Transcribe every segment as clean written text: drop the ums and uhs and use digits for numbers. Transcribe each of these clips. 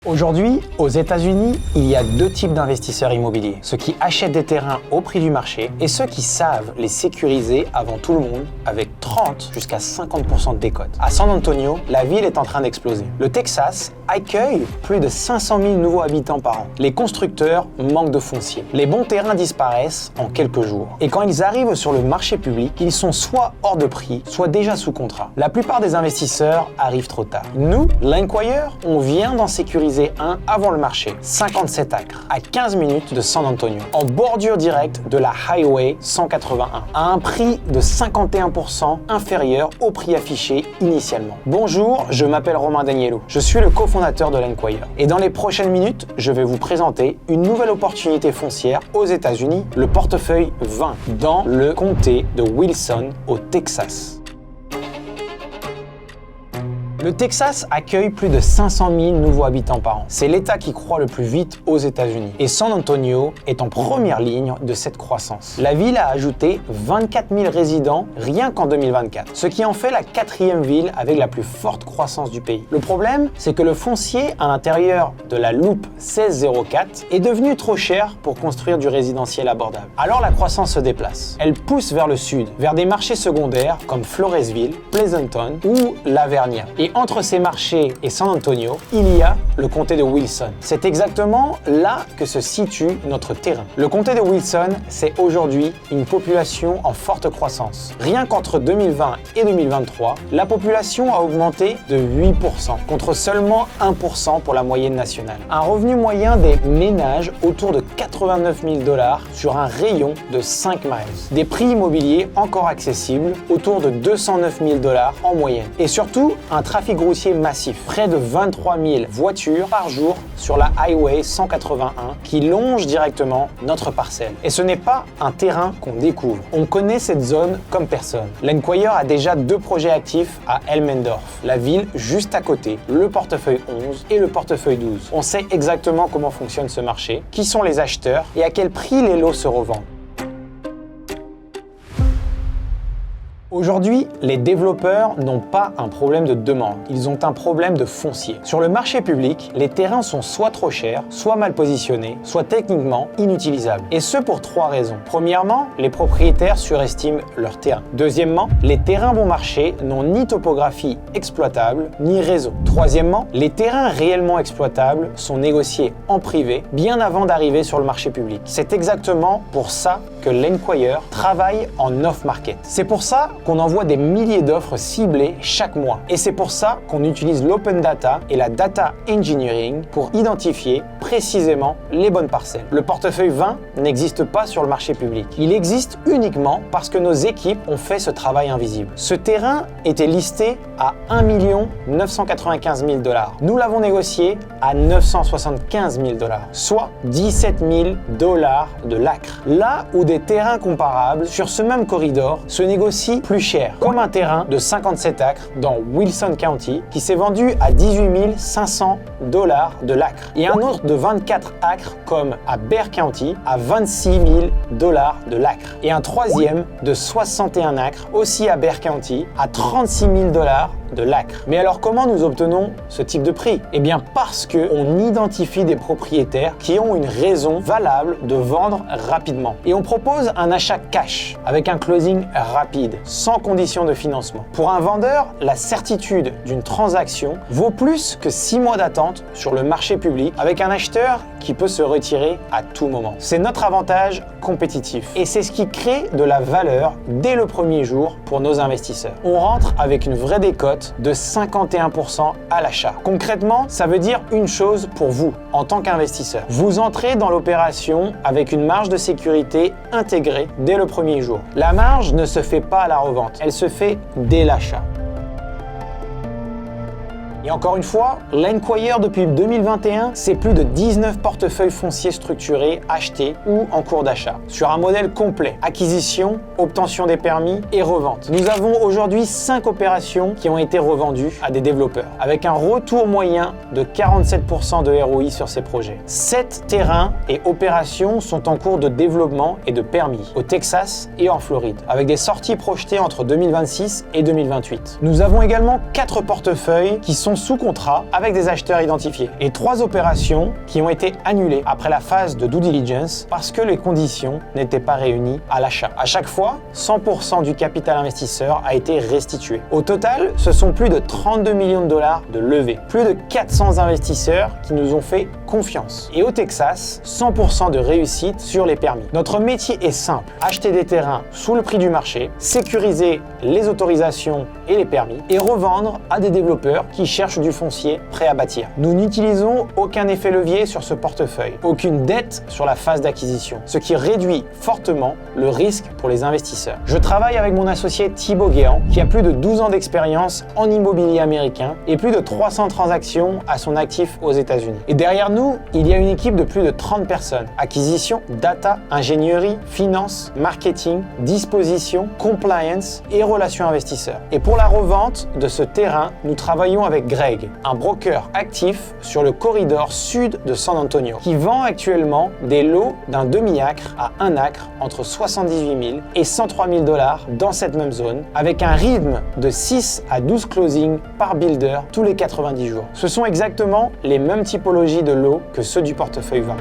Aujourd'hui, aux États-Unis, il y a deux types d'investisseurs immobiliers. Ceux qui achètent des terrains au prix du marché et ceux qui savent les sécuriser avant tout le monde avec 30 jusqu'à 50% de décote. À San Antonio, la ville est en train d'exploser. Le Texas accueille plus de 500 000 nouveaux habitants par an. Les constructeurs manquent de foncier. Les bons terrains disparaissent en quelques jours. Et quand ils arrivent sur le marché public, ils sont soit hors de prix, soit déjà sous contrat. La plupart des investisseurs arrivent trop tard. Nous, l'Enquirer, on vient d'en sécuriser un avant le marché, 57 acres, à 15 minutes de San Antonio, en bordure directe de la Highway 181, à un prix de 51% inférieur au prix affiché initialement. Bonjour, je m'appelle Romain Danielou, je suis le cofondateur de l'Enquirer. Et dans les prochaines minutes, je vais vous présenter une nouvelle opportunité foncière aux États-Unis, le portefeuille 20, dans le comté de Wilson, au Texas. Le Texas accueille plus de 500 000 nouveaux habitants par an. C'est l'État qui croît le plus vite aux États-Unis. Et San Antonio est en première ligne de cette croissance. La ville a ajouté 24 000 résidents rien qu'en 2024, ce qui en fait la 4e ville avec la plus forte croissance du pays. Le problème, c'est que le foncier à l'intérieur de la Loop 1604 est devenu trop cher pour construire du résidentiel abordable. Alors la croissance se déplace. Elle pousse vers le sud, vers des marchés secondaires comme Floresville, Pleasanton ou La Vernia. Et entre ces marchés et San Antonio, il y a le comté de Wilson. C'est exactement là que se situe notre terrain. Le comté de Wilson, c'est aujourd'hui une population en forte croissance. Rien qu'entre 2020 et 2023, la population a augmenté de 8%, contre seulement 1% pour la moyenne nationale. Un revenu moyen des ménages autour de 89 000 $ sur un rayon de 5 miles. Des prix immobiliers encore accessibles, autour de 209 000 $ en moyenne. Et surtout, un trafic routier massif, près de 23 000 voitures par jour sur la Highway 181 qui longe directement notre parcelle. Et ce n'est pas un terrain qu'on découvre. On connaît cette zone comme personne. L'Enquirer a déjà 2 projets actifs à Elmendorf, la ville juste à côté, le portefeuille 11 et le portefeuille 12. On sait exactement comment fonctionne ce marché, qui sont les acheteurs et à quel prix les lots se revendent. Aujourd'hui, les développeurs n'ont pas un problème de demande, ils ont un problème de foncier. Sur le marché public, les terrains sont soit trop chers, soit mal positionnés, soit techniquement inutilisables. Et ce pour 3 raisons. Premièrement, les propriétaires surestiment leurs terrains. Deuxièmement, les terrains bon marché n'ont ni topographie exploitable, ni réseau. Troisièmement, les terrains réellement exploitables sont négociés en privé bien avant d'arriver sur le marché public. C'est exactement pour ça que l'Enquirer travaille en off-market. C'est pour ça qu'on envoie des milliers d'offres ciblées chaque mois. Et c'est pour ça qu'on utilise l'open data et la data engineering pour identifier précisément les bonnes parcelles. Le portefeuille 20 n'existe pas sur le marché public. Il existe uniquement parce que nos équipes ont fait ce travail invisible. Ce terrain était listé à 1 995 000 $. Nous l'avons négocié à 975 000 $, soit 17 000 $ de l'acre. Là où des terrains comparables sur ce même corridor se négocient plus cher, comme un terrain de 57 acres dans Wilson County qui s'est vendu à 18 500 $ de l'acre, et un autre de 24 acres comme à Bexar County à 26 000 $ de l'acre, et un troisième de 61 acres aussi à Bexar County à 36 000 $ de l'acre. Mais alors comment nous obtenons ce type de prix? Eh bien parce qu'on identifie des propriétaires qui ont une raison valable de vendre rapidement. Et on propose un achat cash avec un closing rapide, sans condition de financement. Pour un vendeur, la certitude d'une transaction vaut plus que 6 mois d'attente sur le marché public avec un acheteur qui peut se retirer à tout moment. C'est notre avantage compétitif et c'est ce qui crée de la valeur dès le premier jour pour nos investisseurs. On rentre avec une vraie décote de 51% à l'achat. Concrètement, ça veut dire une chose pour vous en tant qu'investisseur. Vous entrez dans l'opération avec une marge de sécurité intégrée dès le premier jour. La marge ne se fait pas à la revente, elle se fait dès l'achat. Et encore une fois, l'Enquirer depuis 2021, c'est plus de 19 portefeuilles fonciers structurés, achetés ou en cours d'achat, sur un modèle complet, acquisition, obtention des permis et revente. Nous avons aujourd'hui 5 opérations qui ont été revendues à des développeurs, avec un retour moyen de 47% de ROI sur ces projets. 7 terrains et opérations sont en cours de développement et de permis, au Texas et en Floride, avec des sorties projetées entre 2026 et 2028. Nous avons également 4 portefeuilles qui sont sont sous contrat avec des acheteurs identifiés. Et 3 opérations qui ont été annulées après la phase de due diligence parce que les conditions n'étaient pas réunies à l'achat. À chaque fois, 100% du capital investisseur a été restitué. Au total, ce sont plus de 32 millions de dollars de levée. Plus de 400 investisseurs qui nous ont fait confiance. Et au Texas, 100% de réussite sur les permis. Notre métier est simple. Acheter des terrains sous le prix du marché, sécuriser les autorisations et les permis et revendre à des développeurs qui cherchent du foncier prêt à bâtir. Nous n'utilisons aucun effet levier sur ce portefeuille, aucune dette sur la phase d'acquisition, ce qui réduit fortement le risque pour les investisseurs. Je travaille avec mon associé Thibaut Guéant qui a plus de 12 ans d'expérience en immobilier américain et plus de 300 transactions à son actif aux États-Unis. Et derrière nous, il y a une équipe de plus de 30 personnes. Acquisition, data, ingénierie, finance, marketing, disposition, compliance et relations investisseurs. Et pour la revente de ce terrain, nous travaillons avec Greg, un broker actif sur le corridor sud de San Antonio, qui vend actuellement des lots d'un demi-acre à 1 acre entre 78 000 et 103 000 dollars dans cette même zone, avec un rythme de 6 à 12 closings par builder tous les 90 jours. Ce sont exactement les mêmes typologies de lots que ceux du portefeuille 20.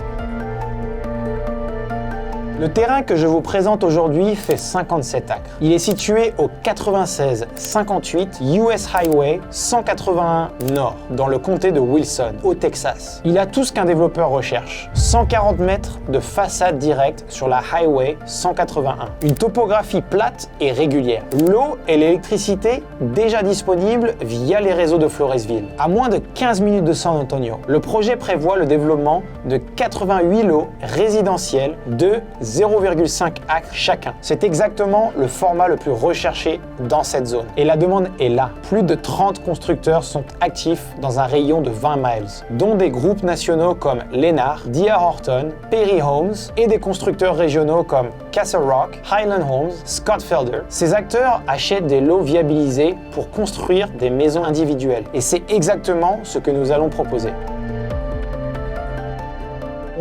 Le terrain que je vous présente aujourd'hui fait 57 acres. Il est situé au 9658 US Highway 181 Nord, dans le comté de Wilson, au Texas. Il a tout ce qu'un développeur recherche. 140 mètres de façade directe sur la Highway 181. Une topographie plate et régulière. L'eau et l'électricité déjà disponibles via les réseaux de Floresville. À moins de 15 minutes de San Antonio, le projet prévoit le développement de 88 lots résidentiels de 0,5 acres chacun. C'est exactement le format le plus recherché dans cette zone. Et la demande est là. Plus de 30 constructeurs sont actifs dans un rayon de 20 miles, dont des groupes nationaux comme Lennar, D.R. Horton, Perry Homes et des constructeurs régionaux comme Castle Rock, Highland Homes, Scott Felder. Ces acteurs achètent des lots viabilisés pour construire des maisons individuelles. Et c'est exactement ce que nous allons proposer.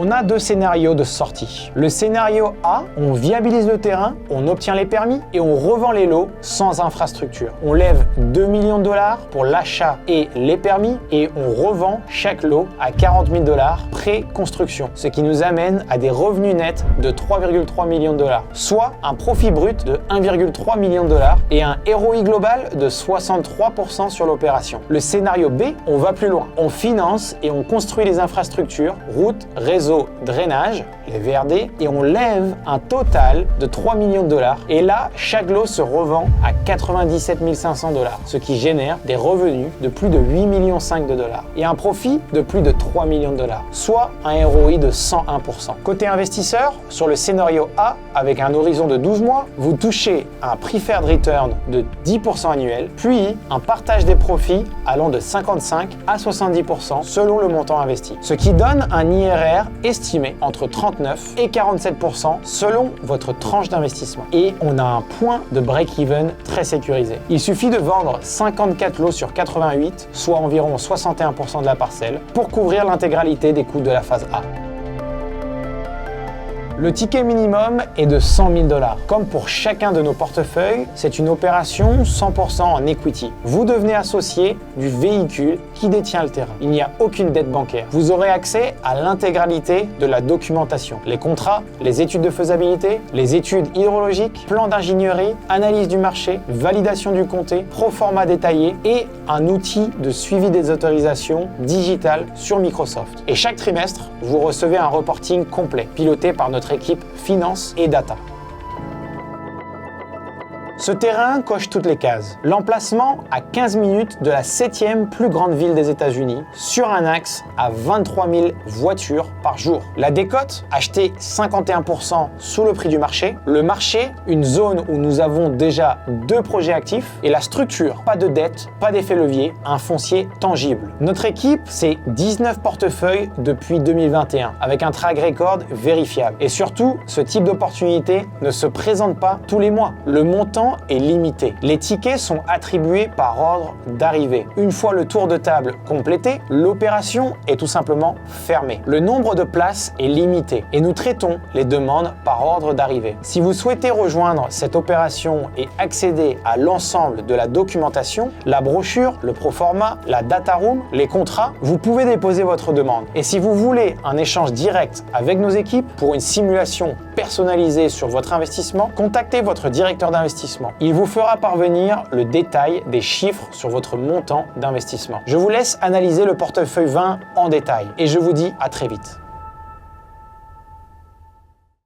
On a 2 scénarios de sortie. Le scénario A, on viabilise le terrain, on obtient les permis et on revend les lots sans infrastructure. On lève 2 millions de dollars pour l'achat et les permis et on revend chaque lot à 40 000 dollars pré-construction, ce qui nous amène à des revenus nets de 3,3 millions de dollars, soit un profit brut de 1,3 million de dollars et un ROI global de 63% sur l'opération. Le scénario B, on va plus loin. On finance et on construit les infrastructures, routes, réseaux, drainage, les VRD, et on lève un total de 3 millions de dollars. Et là, chaque lot se revend à 97 500 dollars, ce qui génère des revenus de plus de 8,5 millions de dollars et un profit de plus de 3 millions de dollars, soit un ROI de 101%. Côté investisseur, sur le scénario A, avec un horizon de 12 mois, vous touchez un preferred return de 10% annuel, puis un partage des profits allant de 55 à 70% selon le montant investi, ce qui donne un IRR estimé entre 39 et 47% selon votre tranche d'investissement. Et on a un point de break-even très sécurisé. Il suffit de vendre 54 lots sur 88, soit environ 61% de la parcelle, pour couvrir l'intégralité des coûts de la phase A. Le ticket minimum est de 100 000 dollars. Comme pour chacun de nos portefeuilles, c'est une opération 100% en equity. Vous devenez associé du véhicule qui détient le terrain. Il n'y a aucune dette bancaire. Vous aurez accès à l'intégralité de la documentation. Les contrats, les études de faisabilité, les études hydrologiques, plan d'ingénierie, analyse du marché, validation du comté, proforma détaillé et un outil de suivi des autorisations digital sur Microsoft. Et chaque trimestre, vous recevez un reporting complet, piloté par notre équipe finance et data. Ce terrain coche toutes les cases. L'emplacement à 15 minutes de la 7e plus grande ville des États-Unis, sur un axe à 23 000 voitures par jour. La décote, achetée 51% sous le prix du marché. Le marché, une zone où nous avons déjà 2 projets actifs. Et la structure, pas de dette, pas d'effet levier, un foncier tangible. Notre équipe, c'est 19 portefeuilles depuis 2021, avec un track record vérifiable. Et surtout, ce type d'opportunité ne se présente pas tous les mois. Le montant temps est limité. Les tickets sont attribués par ordre d'arrivée. Une fois le tour de table complété, l'opération est tout simplement fermée. Le nombre de places est limité et nous traitons les demandes par ordre d'arrivée. Si vous souhaitez rejoindre cette opération et accéder à l'ensemble de la documentation, la brochure, le proforma, la data room, les contrats, vous pouvez déposer votre demande. Et si vous voulez un échange direct avec nos équipes pour une simulation personnalisée sur votre investissement, contactez votre directeur d'investissement. Il vous fera parvenir le détail des chiffres sur votre montant d'investissement. Je vous laisse analyser le portefeuille 20 en détail et je vous dis à très vite.